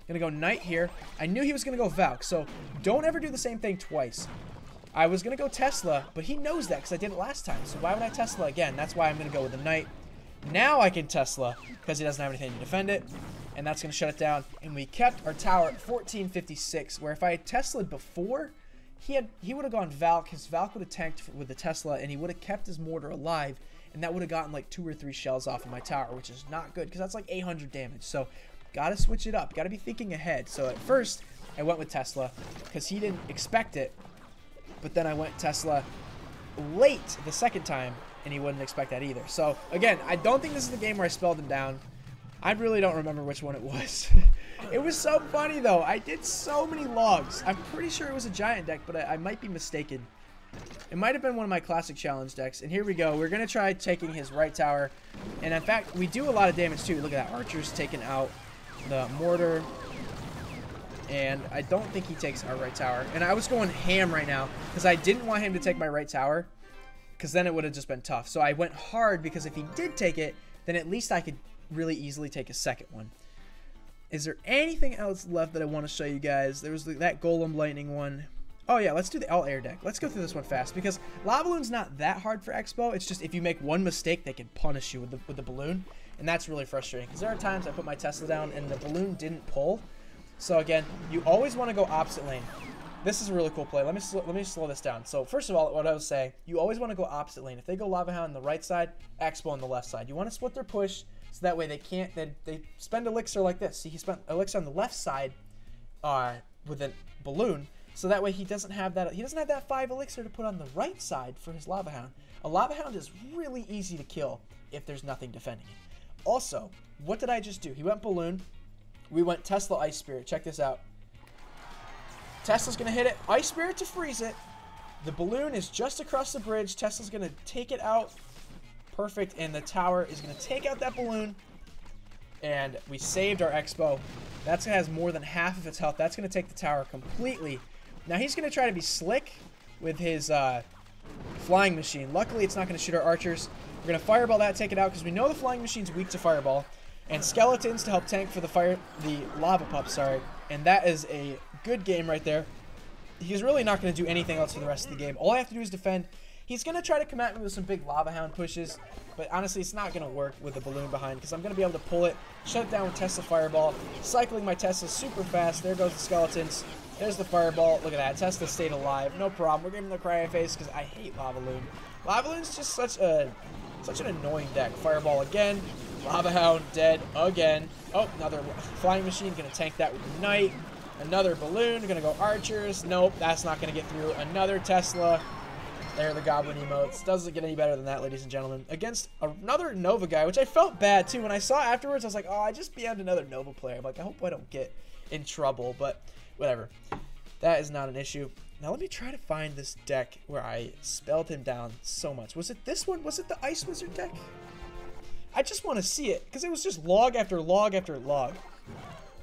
Gonna go Knight here. I knew he was gonna go Valk, so don't ever do the same thing twice. I was gonna go Tesla, but he knows that because I did it last time, so why would I Tesla again? That's why I'm gonna go with the Knight. Now I can Tesla because he doesn't have anything to defend it, and that's gonna shut it down. And we kept our tower at 1456, where if I had Tesla'd before, he would have gone Valk. His Valk would have tanked with the Tesla, and he would have kept his mortar alive, and that would have gotten like 2 or 3 shells off of my tower, which is not good because that's like 800 damage. So gotta switch it up. Gotta be thinking ahead. So at first, I went with Tesla because he didn't expect it, but then I went Tesla late the second time, and he wouldn't expect that either. So again, I don't think this is the game where I spelled him down. I really don't remember which one it was. It was so funny though. I did so many logs. I'm pretty sure it was a giant deck, but I might be mistaken. It might have been one of my classic challenge decks. And here we go. We're going to try taking his right tower. And in fact, we do a lot of damage too. Look at that. Archer's taking out the mortar. And I don't think he takes our right tower. And I was going ham right now because I didn't want him to take my right tower, because then it would have just been tough. So I went hard because if he did take it, then at least I could really easily take a second one. Is there anything else left that I want to show you guys? There was that Golem Lightning one. Oh yeah, let's do the all-air deck. Let's go through this one fast because Lava Balloon's not that hard for Expo. It's just if you make one mistake, they can punish you with the balloon, and that's really frustrating because there are times I put my Tesla down and the balloon didn't pull. So again, you always want to go opposite lane. This is a really cool play. Let me slow this down. So first of all, what I was saying, you always want to go opposite lane. If they go Lava Hound on the right side, Expo on the left side. You want to split their push. So that way they can't, they spend elixir like this. See, he spent elixir on the left side with a balloon. So that way he doesn't have that 5 elixir to put on the right side for his Lava Hound. A Lava Hound is really easy to kill if there's nothing defending it. Also, what did I just do? He went balloon. We went Tesla Ice Spirit. Check this out. Tesla's going to hit it. Ice Spirit to freeze it. The balloon is just across the bridge. Tesla's going to take it out. Perfect, and the tower is going to take out that balloon, and we saved our Expo. That has more than half of its health. That's going to take the tower completely. Now he's going to try to be slick with his flying machine. Luckily, it's not going to shoot our archers. We're going to fireball that, take it out, because we know the flying machine's weak to fireball, and skeletons to help tank for the lava pup, sorry. And that is a good game right there. He's really not going to do anything else for the rest of the game. All I have to do is defend. He's going to try to come at me with some big Lava Hound pushes, but honestly, it's not going to work with the balloon behind because I'm going to be able to pull it, shut it down with Tesla Fireball, cycling my Tesla super fast. There goes the skeletons. There's the Fireball. Look at that. Tesla stayed alive. No problem. We're giving him the Cryo Face because I hate Lava Balloon. Lava Balloon's just such an annoying deck. Fireball again. Lava Hound dead again. Oh, another flying machine. Going to tank that with Knight. Another balloon. Going to go archers. Nope, that's not going to get through. Another Tesla. There are the Goblin emotes. Doesn't get any better than that, ladies and gentlemen. Against another Nova guy, which I felt bad, too. When I saw afterwards, I was like, oh, I just BM'd another Nova player. I'm like, I hope I don't get in trouble, but whatever. That is not an issue. Now, let me try to find this deck where I spelled him down so much. Was it this one? Was it the Ice Wizard deck? I just want to see it, because it was just log after log after log.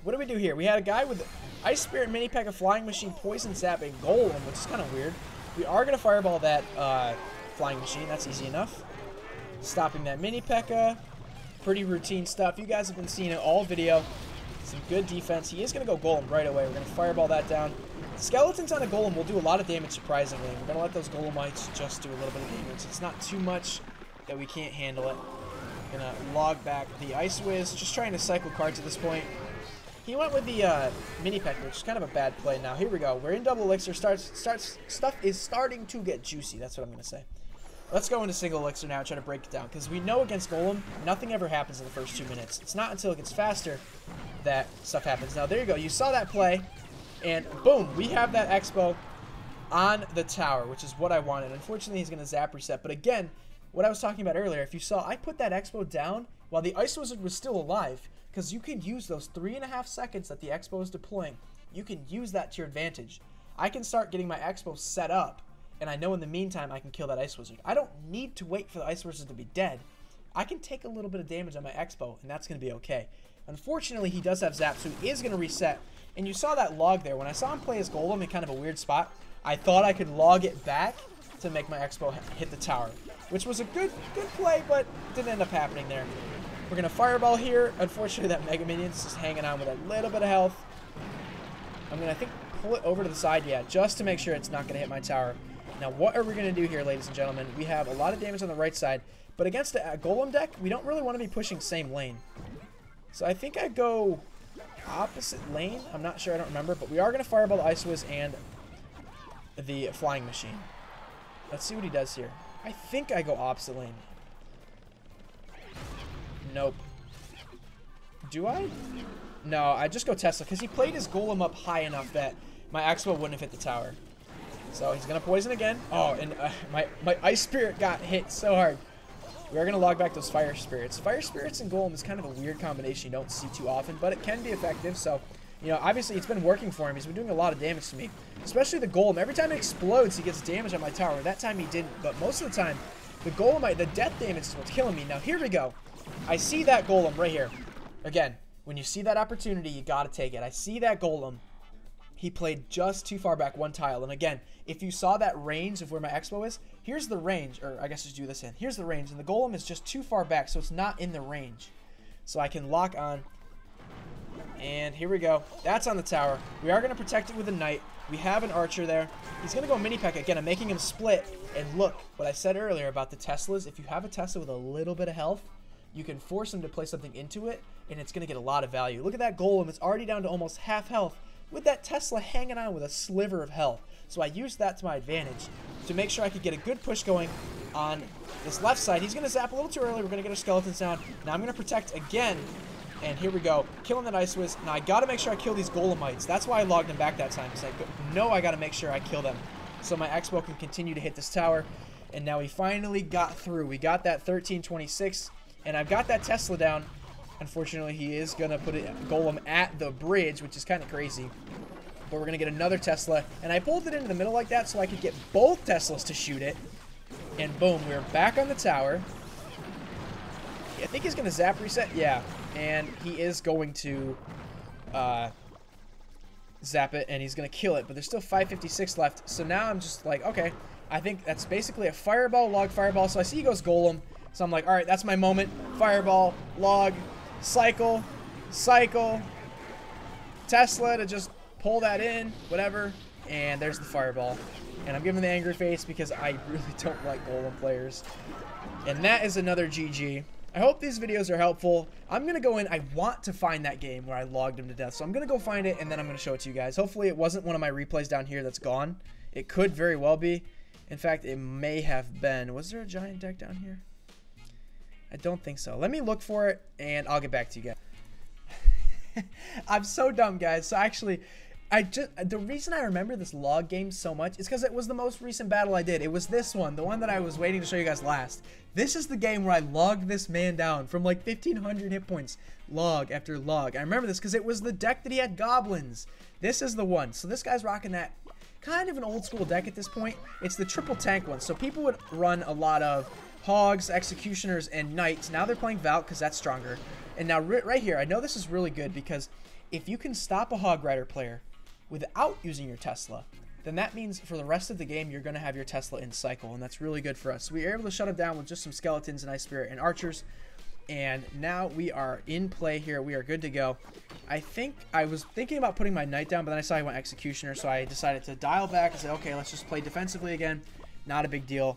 What do we do here? We had a guy with Ice Spirit, Mini P.E.K.K.A, Flying Machine, Poison Sap, and Golem, which is kind of weird. We are going to fireball that flying machine. That's easy enough. Stopping that Mini P.E.K.K.A. Pretty routine stuff. You guys have been seeing it all video. Some good defense. He is going to go Golem right away. We're going to fireball that down. Skeletons on a Golem will do a lot of damage, surprisingly. We're going to let those Golemites just do a little bit of damage. It's not too much that we can't handle it. Going to log back the Ice Wiz. Just trying to cycle cards at this point. He went with the Mini P.E.K.K.A, which is kind of a bad play. Now, here we go. We're in double elixir. Stuff is starting to get juicy. That's what I'm going to say. Let's go into single elixir now and try to break it down. Because we know against Golem, nothing ever happens in the first 2 minutes. It's not until it gets faster that stuff happens. Now, there you go. You saw that play. And boom, we have that Expo on the tower, which is what I wanted. Unfortunately, he's going to zap reset. But again, what I was talking about earlier, if you saw, I put that Expo down while the Ice Wizard was still alive. Because you can use those 3.5 seconds that the Expo is deploying. You can use that to your advantage. I can start getting my Expo set up. And I know in the meantime I can kill that Ice Wizard. I don't need to wait for the Ice Wizard to be dead. I can take a little bit of damage on my Expo, and that's going to be okay. Unfortunately, he does have Zap, so he is going to reset. And you saw that log there. When I saw him play his Golem in kind of a weird spot, I thought I could log it back to make my Expo hit the tower, which was a good play, but didn't end up happening there. We're going to Fireball here. Unfortunately, that Mega Minion's just hanging on with a little bit of health. I'm going to, I think, pull it over to the side, yeah, just to make sure it's not going to hit my tower. Now, what are we going to do here, ladies and gentlemen? We have a lot of damage on the right side, but against a Golem deck, we don't really want to be pushing same lane. So I think I go opposite lane. I'm not sure. I don't remember, but we are going to Fireball the Ice Wiz and the Flying Machine. Let's see what he does here. I think I go opposite lane. Nope. Do I? No, I just go Tesla, because he played his Golem up high enough that my Expo wouldn't have hit the tower. So he's going to poison again. Oh, and my Ice Spirit got hit so hard. We are going to log back those Fire Spirits. Fire Spirits and Golem is kind of a weird combination you don't see too often, but it can be effective. So, you know, obviously it's been working for him. He's been doing a lot of damage to me, especially the Golem. Every time it explodes, he gets damage on my tower. That time he didn't, but most of the time, the Golem, the death damage is what's killing me. Now, here we go. I see that Golem right here. Again, when you see that opportunity, you got to take it. I see that Golem. He played just too far back one tile. And again, if you saw that range of where my Expo is, here's the range, or I guess just do this in. Here's the range, and the Golem is just too far back, so it's not in the range. So I can lock on. And here we go. That's on the tower. We are going to protect it with a Knight. We have an Archer there. He's going to go Mini Peck. Again, I'm making him split. And look, what I said earlier about the Teslas, if you have a Tesla with a little bit of health, you can force him to play something into it, and it's going to get a lot of value. Look at that Golem. It's already down to almost half health, with that Tesla hanging on with a sliver of health. So I used that to my advantage to make sure I could get a good push going on this left side. He's going to zap a little too early. We're going to get our Skeletons down. Now I'm going to protect again. And here we go. Killing that Ice Wiz. Now I got to make sure I kill these Golemites. That's why I logged them back that time. Because I know I got to make sure I kill them. So my Expo can continue to hit this tower. And now we finally got through. We got that 1326. And I've got that Tesla down. Unfortunately, he is going to put a Golem at the bridge, which is kind of crazy. But we're going to get another Tesla. And I pulled it into the middle like that so I could get both Teslas to shoot it. And boom, we're back on the tower. I think he's going to zap reset. Yeah. And he is going to zap it, and he's going to kill it. But there's still 556 left. So now I'm just like, okay. I think that's basically a Fireball, log, Fireball. So I see he goes Golem. So I'm like, all right, that's my moment. Fireball, log, cycle, cycle, Tesla to just pull that in, whatever. And there's the Fireball. And I'm giving the angry face because I really don't like Golem players. And that is another GG. I hope these videos are helpful. I'm going to go in. I want to find that game where I logged him to death. So I'm going to go find it, and then I'm going to show it to you guys. Hopefully it wasn't one of my replays down here that's gone. It could very well be. In fact, it may have been. Was there a giant deck down here? I don't think so. Let me look for it, and I'll get back to you guys. I'm so dumb, guys. So actually, the reason I remember this log game so much is because it was the most recent battle I did. It was this one, the one that I was waiting to show you guys last. This is the game where I logged this man down from like 1,500 hit points, log after log. I remember this because it was the deck that he had goblins. This is the one. So this guy's rocking that kind of an old school deck at this point. It's the triple tank one. So people would run a lot of Hogs, Executioners, and Knights. Now they're playing Valk because that's stronger. And now right here, I know this is really good because if you can stop a Hog Rider player without using your Tesla, then that means for the rest of the game, you're going to have your Tesla in cycle, and that's really good for us. So we are able to shut him down with just some Skeletons and Ice Spirit and Archers, and now we are in play here. We are good to go. I think I was thinking about putting my Knight down, but then I saw he went Executioner, so I decided to dial back and say, okay, let's just play defensively again. Not a big deal.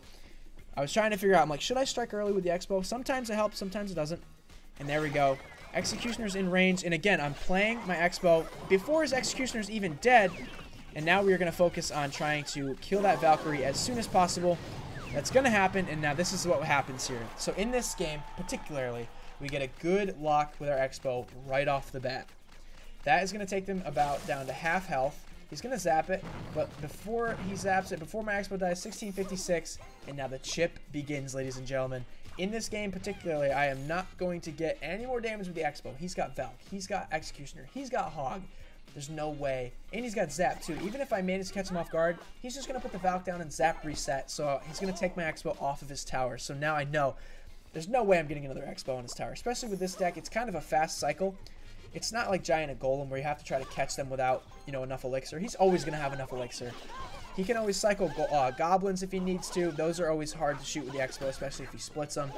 I was trying to figure out, I'm like, should I strike early with the Expo? Sometimes it helps, sometimes it doesn't. And there we go. Executioner's in range, and again, I'm playing my Expo before his Executioner's even dead, and now we are going to focus on trying to kill that Valkyrie as soon as possible. That's going to happen, and now this is what happens here. So in this game, particularly, we get a good lock with our Expo right off the bat. That is going to take them about down to half health. He's going to zap it, but before he zaps it, before my Expo dies, 1656, and now the chip begins, ladies and gentlemen. In this game particularly, I am not going to get any more damage with the Expo. He's got Valk, he's got Executioner, he's got Hog. There's no way. And he's got Zap too. Even if I manage to catch him off guard, he's just going to put the Valk down and Zap reset. So he's going to take my Expo off of his tower. So now I know there's no way I'm getting another Expo on his tower. Especially with this deck, it's kind of a fast cycle. It's not like Giant and Golem where you have to try to catch them without, you know, enough elixir. He's always going to have enough elixir. He can always cycle goblins if he needs to. Those are always hard to shoot with the Expo, especially if he splits them.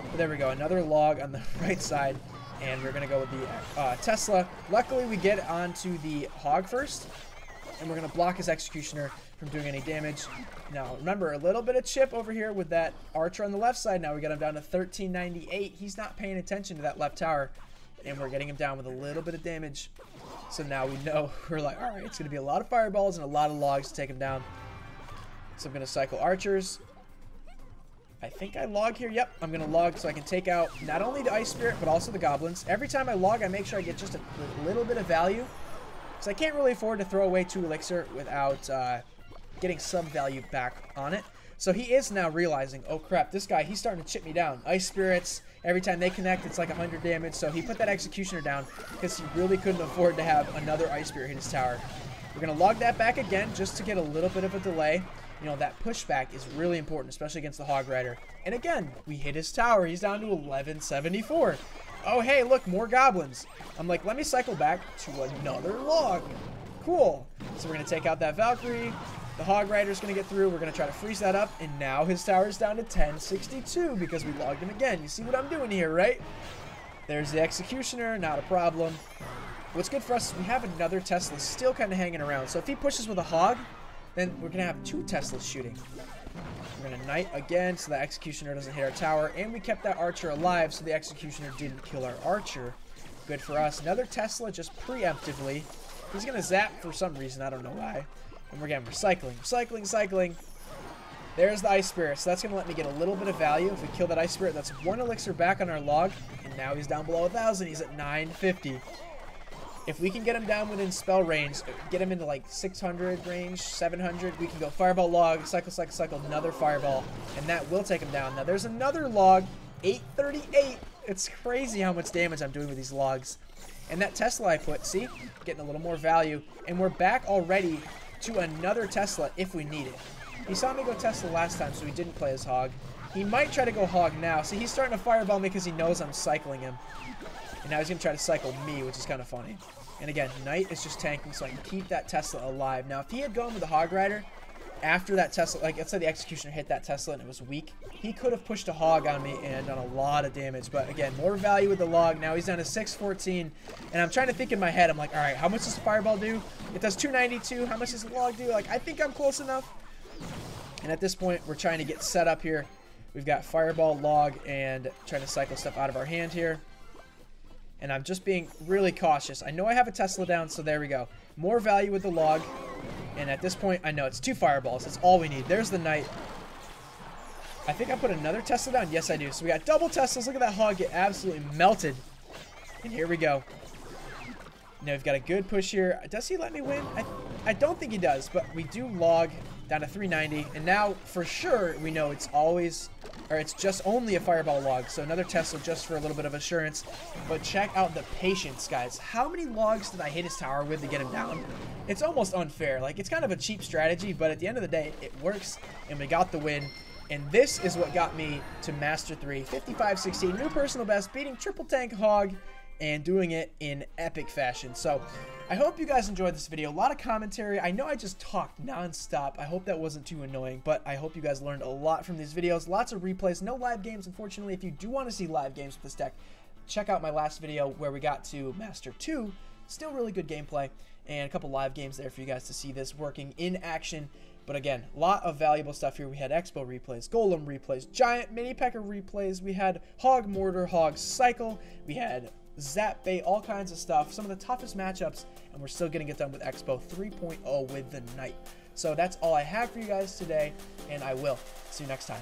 But there we go. Another log on the right side. And we're going to go with the Tesla. Luckily, we get onto the Hog first. And we're going to block his Executioner from doing any damage. Now, remember, a little bit of chip over here with that Archer on the left side. Now we got him down to 1398. He's not paying attention to that left tower. And we're getting him down with a little bit of damage. So now we know, we're like, all right, it's going to be a lot of fireballs and a lot of logs to take him down. So I'm going to cycle Archers. I think I log here. Yep, I'm going to log so I can take out not only the Ice Spirit, but also the Goblins. Every time I log, I make sure I get just a little bit of value. Because I can't really afford to throw away 2 elixir without getting some value back on it. So he is now realizing, oh crap, this guy, he's starting to chip me down. Ice Spirits, every time they connect, it's like 100 damage. So he put that Executioner down because he really couldn't afford to have another Ice Spirit hit his tower. We're going to log that back again just to get a little bit of a delay. You know, that pushback is really important, especially against the Hog Rider. And again, we hit his tower. He's down to 1174. Oh, hey, look, more Goblins. I'm like, let me cycle back to another log. Cool. So we're going to take out that Valkyrie. The Hog Rider's going to get through. We're going to try to freeze that up. And now his tower's down to 1062 because we logged him again. You see what I'm doing here, right? There's the Executioner. Not a problem. What's good for us is we have another Tesla still kind of hanging around. So if he pushes with a Hog, then we're going to have 2 Teslas shooting. We're going to Knight again so the Executioner doesn't hit our tower. And we kept that Archer alive so the Executioner didn't kill our Archer. Good for us. Another Tesla just preemptively. He's going to zap for some reason. I don't know why. And again, we're cycling. There's the Ice Spirit. So that's going to let me get a little bit of value. If we kill that Ice Spirit, that's 1 elixir back on our log. And now he's down below 1,000. He's at 950. If we can get him down within spell range, get him into like 600 range, 700, we can go Fireball log, cycle, another Fireball, and that will take him down. Now there's another log, 838. It's crazy how much damage I'm doing with these logs. And that Tesla I put, see, getting a little more value. And we're back already to another Tesla if we need it. He saw me go Tesla last time, so he didn't play his Hog. He might try to go Hog now. See, he's starting to Fireball me because he knows I'm cycling him. And now he's going to try to cycle me, which is kind of funny. And again, Knight is just tanking so I can keep that Tesla alive. Now, if he had gone with the Hog Rider after that Tesla, like let's say the Executioner hit that Tesla and it was weak, he could have pushed a Hog on me and done a lot of damage. But again, more value with the log. Now he's down to 614. And I'm trying to think in my head, I'm like, all right, how much does the Fireball do? It does 292. How much does the log do? Like, I think I'm close enough. And at this point, we're trying to get set up here. We've got Fireball, log, and trying to cycle stuff out of our hand here. And I'm just being really cautious. I know I have a Tesla down, so there we go. More value with the log. And at this point, I know it's 2 Fireballs. That's all we need. There's the Knight. I think I put another Tesla down. Yes, I do. So we got double Teslas. Look at that Hog get absolutely melted. And here we go. Now we've got a good push here. Does he let me win? I don't think he does, but we do log down to 390. And now, for sure, we know it's always, or it's just only a Fireball log. So another Tesla just for a little bit of assurance. But check out the patience, guys. How many logs did I hit his tower with to get him down? It's almost unfair. Like, it's kind of a cheap strategy, but at the end of the day, it works, and we got the win. And this is what got me to Master 3, 55-16, new personal best, beating Triple Tank Hog, and doing it in epic fashion. So I hope you guys enjoyed this video. A lot of commentary. I know I just talked non-stop. I hope that wasn't too annoying, but I hope you guys learned a lot from these videos. Lots of replays. No live games, unfortunately. If you do want to see live games with this deck, check out my last video where we got to Master 2. Still really good gameplay, and a couple live games there for you guys to see this working in action. But again, a lot of valuable stuff here. We had Expo replays, Golem replays, Giant Mini Pecker replays. We had Hog Mortar, Hog Cycle. We had Zap Bait, all kinds of stuff. Some of the toughest matchups, and we're still getting it done with Expo 3.0 with the Knight. So that's all I have for you guys today, and I will see you next time.